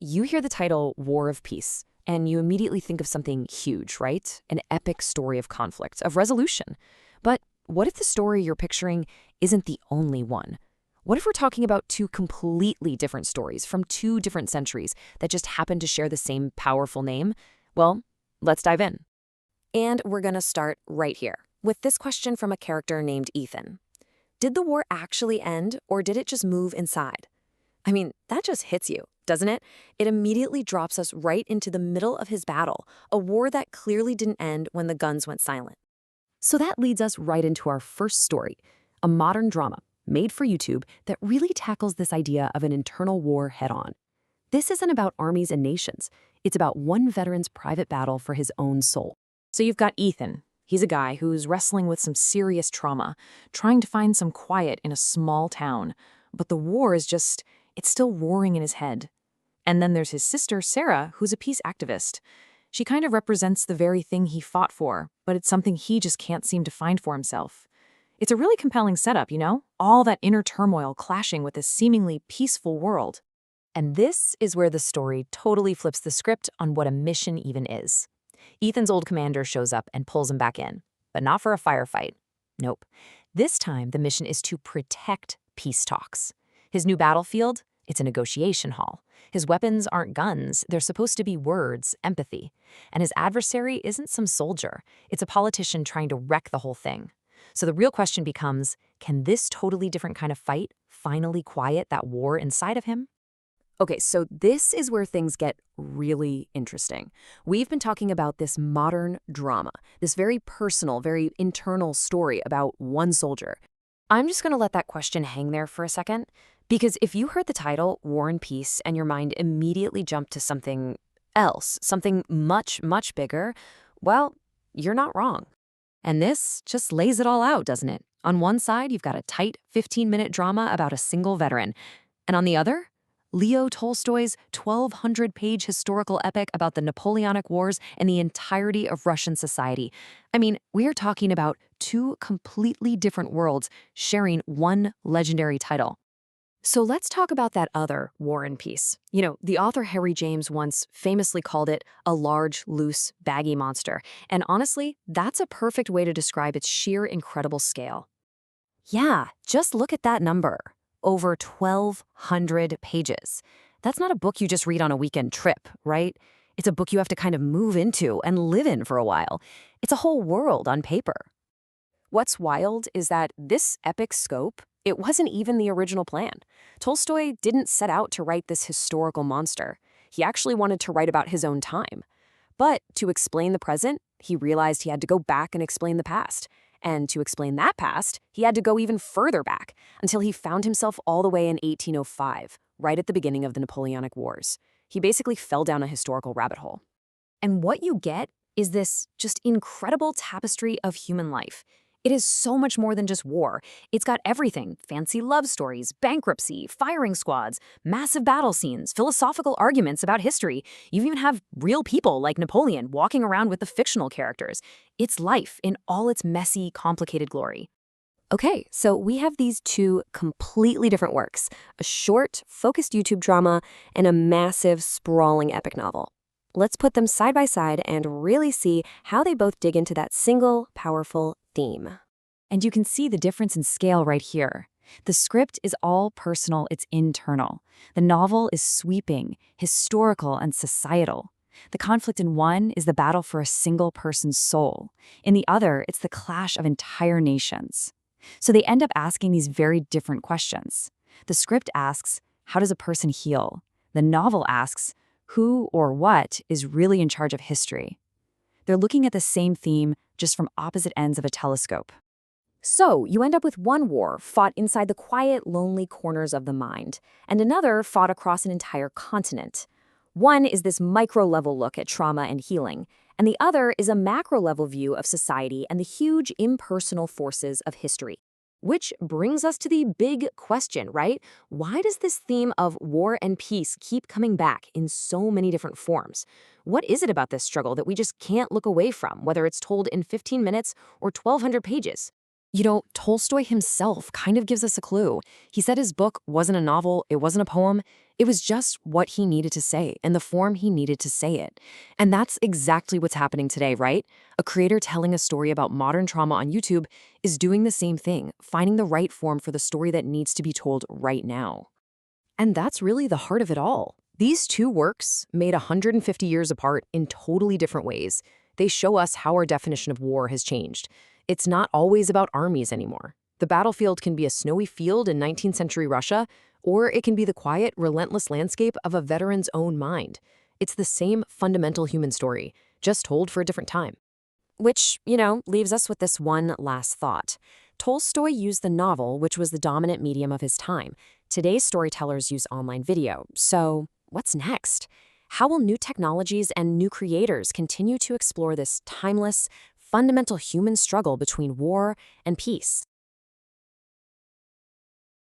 You hear the title War of Peace, and you immediately think of something huge, right? An epic story of conflict, of resolution. But what if the story you're picturing isn't the only one? What if we're talking about two completely different stories from two different centuries that just happen to share the same powerful name? Well, let's dive in. And we're going to start right here with this question from a character named Ethan. Did the war actually end, or did it just move inside? I mean, that just hits you, doesn't it? It immediately drops us right into the middle of his battle, a war that clearly didn't end when the guns went silent. So that leads us right into our first story, a modern drama made for YouTube that really tackles this idea of an internal war head-on. This isn't about armies and nations. It's about one veteran's private battle for his own soul. So you've got Ethan. He's a guy who's wrestling with some serious trauma, trying to find some quiet in a small town. But the war is just, it's still roaring in his head. And then there's his sister, Sarah, who's a peace activist. She kind of represents the very thing he fought for, but it's something he just can't seem to find for himself. It's a really compelling setup, you know? All that inner turmoil clashing with this seemingly peaceful world. And this is where the story totally flips the script on what a mission even is. Ethan's old commander shows up and pulls him back in, but not for a firefight. Nope. This time, the mission is to protect peace talks. His new battlefield? It's a negotiation hall. His weapons aren't guns, they're supposed to be words, empathy. And his adversary isn't some soldier, it's a politician trying to wreck the whole thing. So the real question becomes, can this totally different kind of fight finally quiet that war inside of him? Okay, so this is where things get really interesting. We've been talking about this modern drama, this very personal, very internal story about one soldier. I'm just going to let that question hang there for a second, because if you heard the title, War and Peace, and your mind immediately jumped to something else, something much, much bigger, well, you're not wrong. And this just lays it all out, doesn't it? On one side, you've got a tight 15-minute drama about a single veteran. And on the other, Leo Tolstoy's 1,200-page historical epic about the Napoleonic Wars and the entirety of Russian society. I mean, we're talking about two completely different worlds sharing one legendary title. So let's talk about that other War and Peace. You know, the author Harry James once famously called it a large, loose, baggy monster. And honestly, that's a perfect way to describe its sheer incredible scale. Yeah, just look at that number. Over 1,200 pages. That's not a book you just read on a weekend trip, right? It's a book you have to kind of move into and live in for a while. It's a whole world on paper. What's wild is that this epic scope, it wasn't even the original plan. Tolstoy didn't set out to write this historical monster. He actually wanted to write about his own time. But to explain the present, he realized he had to go back and explain the past. And to explain that past, he had to go even further back, until he found himself all the way in 1805, right at the beginning of the Napoleonic Wars. He basically fell down a historical rabbit hole. And what you get is this just incredible tapestry of human life. It is so much more than just war. It's got everything: fancy love stories, bankruptcy, firing squads, massive battle scenes, philosophical arguments about history. You even have real people like Napoleon walking around with the fictional characters. It's life in all its messy, complicated glory. Okay, so we have these two completely different works, a short, focused YouTube drama and a massive, sprawling epic novel. Let's put them side by side and really see how they both dig into that single, powerful theme. And you can see the difference in scale right here. The script is all personal, it's internal. The novel is sweeping, historical, and societal. The conflict in one is the battle for a single person's soul. In the other, it's the clash of entire nations. So they end up asking these very different questions. The script asks, how does a person heal? The novel asks, who or what is really in charge of history? They're looking at the same theme, just from opposite ends of a telescope. So you end up with one war fought inside the quiet, lonely corners of the mind, and another fought across an entire continent. One is this micro-level look at trauma and healing, and the other is a macro-level view of society and the huge impersonal forces of history. Which brings us to the big question, right? Why does this theme of war and peace keep coming back in so many different forms? What is it about this struggle that we just can't look away from, whether it's told in 15 minutes or 1,200 pages? Tolstoy himself kind of gives us a clue. He said his book wasn't a novel, it wasn't a poem, it was just what he needed to say and the form he needed to say it. And that's exactly what's happening today, right? A creator telling a story about modern trauma on YouTube is doing the same thing, finding the right form for the story that needs to be told right now. And that's really the heart of it all. These two works, made 150 years apart in totally different ways, they show us how our definition of war has changed. It's not always about armies anymore. The battlefield can be a snowy field in 19th century Russia, or it can be the quiet, relentless landscape of a veteran's own mind. It's the same fundamental human story, just told for a different time. Which leaves us with this one last thought. Tolstoy used the novel, which was the dominant medium of his time. Today's storytellers use online video. So, what's next? How will new technologies and new creators continue to explore this timeless, fundamental human struggle between war and peace?